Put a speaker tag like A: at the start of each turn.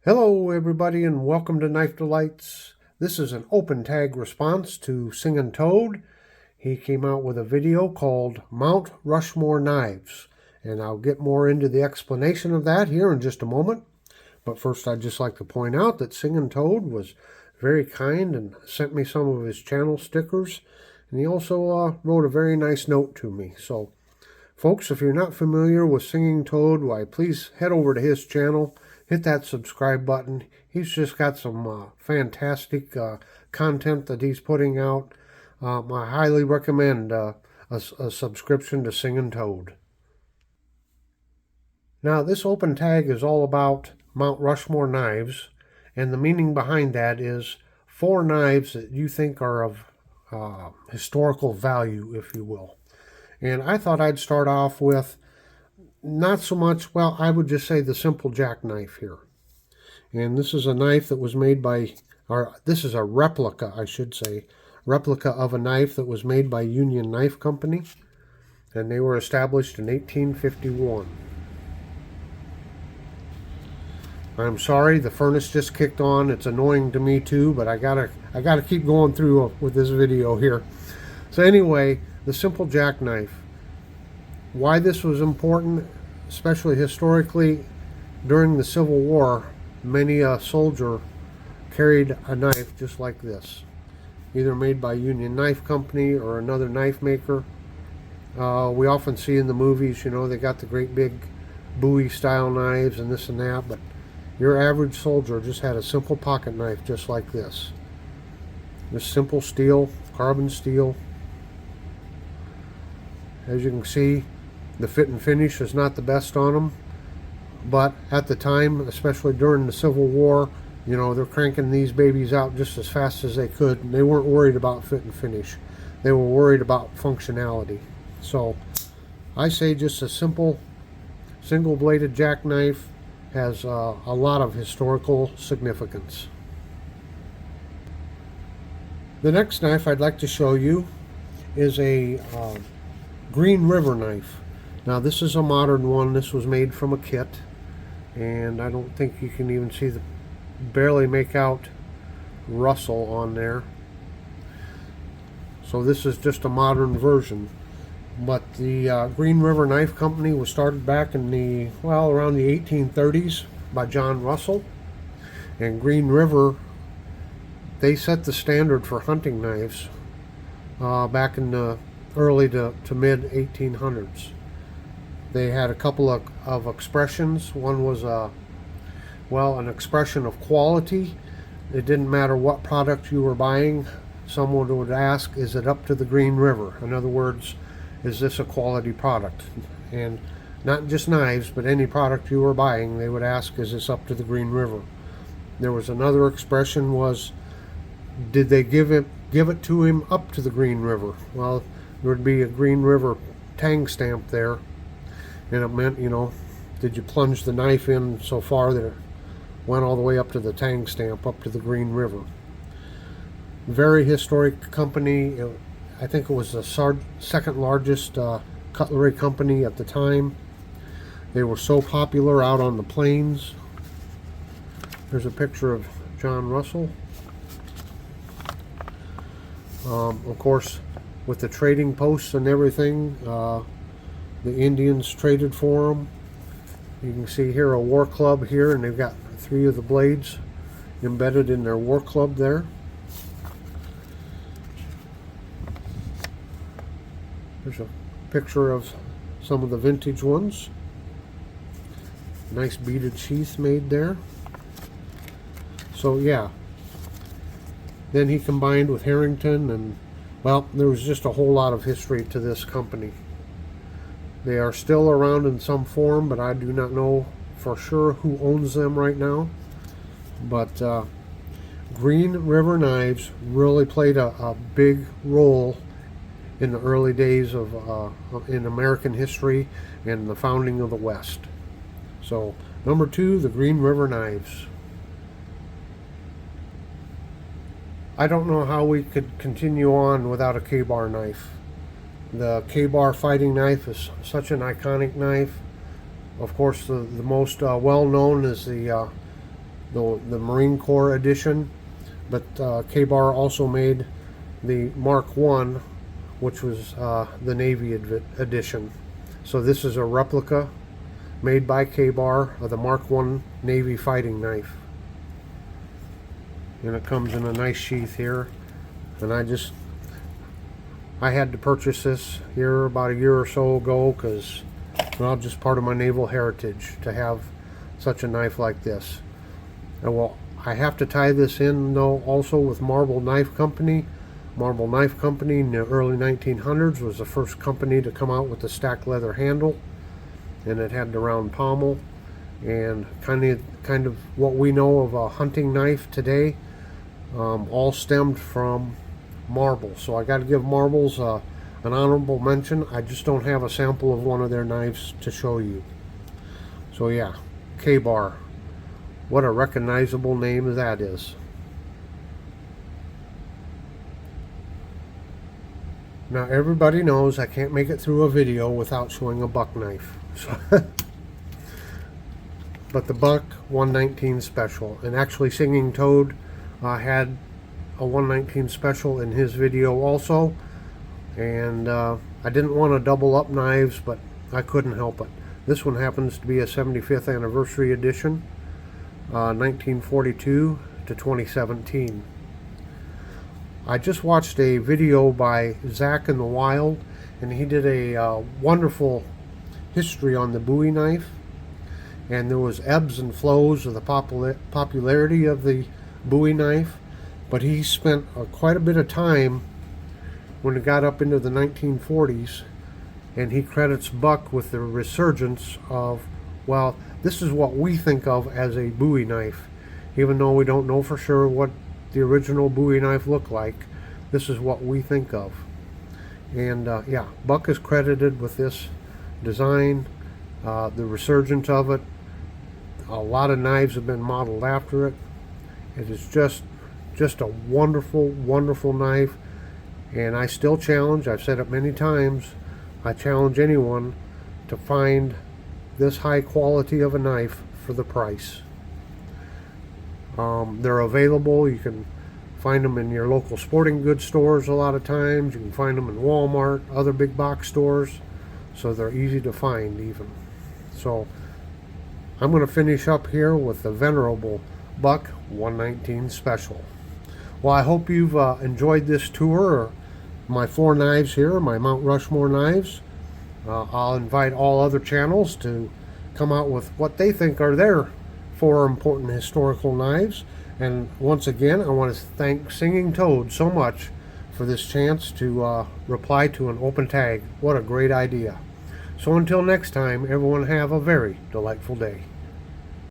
A: Hello everybody and welcome to Knife Delights. This is an open tag response to Singing Toad. He came out with a video called Mount Rushmore Knives, and I'll get more into the explanation of that here in just a moment. But first I'd just like to point out that Singing Toad was very kind and sent me some of his channel stickers, and he also wrote a very nice note to me. So folks, if you're not familiar with Singing Toad, why please head over to his channel. Hit that subscribe button. He's just got some fantastic content that he's putting out. I highly recommend a subscription to Singing Toad. Now, this open tag is all about Mount Rushmore knives, and the meaning behind that is 4 knives that you think are of historical value, if you will. And I thought I'd start off with not so much, well, I would just say the simple jackknife here. And this is a knife that was made by, or this is a replica, I should say, replica of a knife that was made by Union Knife Company. And they were established in 1851. I'm sorry, the furnace just kicked on. It's annoying to me too, but I gotta keep going through with this video here. So anyway, the simple jackknife. Why this was important, especially historically, during the Civil War, many a soldier carried a knife just like this, either made by Union Knife Company or another knife maker. We often see in the movies, you know, they got the great big Bowie style knives and this and that, but your average soldier just had a simple pocket knife just like this. Just simple steel, carbon steel. As you can see, the fit and finish is not the best on them, but at the time, especially during the Civil War, you know, they're cranking these babies out just as fast as they could, and they weren't worried about fit and finish. They were worried about functionality. So I say just a simple single-bladed jackknife has a lot of historical significance. The next knife I'd like to show you is a Green River knife. Now this is a modern one. This was made from a kit, and I don't think you can even see barely make out Russell on there. So this is just a modern version. But the Green River Knife Company was started back in the, well, around the 1830s by John Russell. And Green River, they set the standard for hunting knives back in the early to mid 1800s. They had a couple of expressions. One was an expression of quality. It didn't matter what product you were buying. Someone would ask, is it up to the Green River? In other words, is this a quality product? And not just knives, but any product you were buying, they would ask, is this up to the Green River? There was another expression was, did they give it to him up to the Green River? Well, there would be a Green River tang stamp there, and it meant, you know, did you plunge the knife in so far that it went all the way up to the tang stamp, up to the Green River. Very historic company. I think it was the second largest cutlery company at the time. They were so popular out on the plains. There's a picture of John Russell. Of course, with the trading posts and everything, the Indians traded for them. You can see here a war club here, and they've got 3 of the blades embedded in their war club there. There's a picture of some of the vintage ones. Nice beaded sheath made there. So yeah. Then he combined with Harrington, and well, there was just a whole lot of history to this company. They are still around in some form, but I do not know for sure who owns them right now. But Green River Knives really played a big role in the early days of in American history and the founding of the West. So number 2, the Green River Knives. I don't know how we could continue on without a K-bar knife. The K-bar fighting knife is such an iconic knife. Of course, the most well-known is the the Marine Corps edition, but K-Bar also made the Mark 1, which was the Navy edition. So this is a replica made by K-Bar of the Mark 1 Navy fighting knife. And it comes in a nice sheath here. And I had to purchase this here about a year or so ago because, well, just part of my naval heritage to have such a knife like this. And well, I have to tie this in though also with Marble Knife Company. Marble Knife Company in the early 1900s was the first company to come out with the stacked leather handle, and it had the round pommel, and kind of what we know of a hunting knife today all stemmed from Marble. So I got to give Marbles an honorable mention. I just don't have a sample of one of their knives to show you. So yeah, K-Bar. What a recognizable name that is. Now everybody knows I can't make it through a video without showing a buck knife. But the Buck 119 Special, and actually Singing Toad had a 119 Special in his video also, and I didn't want to double up knives, but I couldn't help it. This one happens to be a 75th anniversary edition, 1942 to 2017. I just watched a video by Zach in the Wild, and he did a wonderful history on the Bowie knife, and there was ebbs and flows of the popularity of the Bowie knife, but he spent quite a bit of time when it got up into the 1940s, and he credits Buck with the resurgence of, well, this is what we think of as a Bowie knife, even though we don't know for sure what the original Bowie knife looked like. This is what we think of. And yeah, Buck is credited with this design, the resurgence of it. A lot of knives have been modeled after it. It is just a wonderful, wonderful knife. And I still challenge, I've said it many times, I challenge anyone to find this high quality of a knife for the price. They're available. You can find them in your local sporting goods stores a lot of times. You can find them in Walmart, other big box stores. So they're easy to find even. So I'm going to finish up here with the venerable Buck 119 Special. Well, I hope you've enjoyed this tour, my 4 knives here, my Mount Rushmore knives. I'll invite all other channels to come out with what they think are their 4 important historical knives. And once again, I want to thank Singing Toad so much for this chance to reply to an open tag. What a great idea. So until next time, everyone have a very delightful day.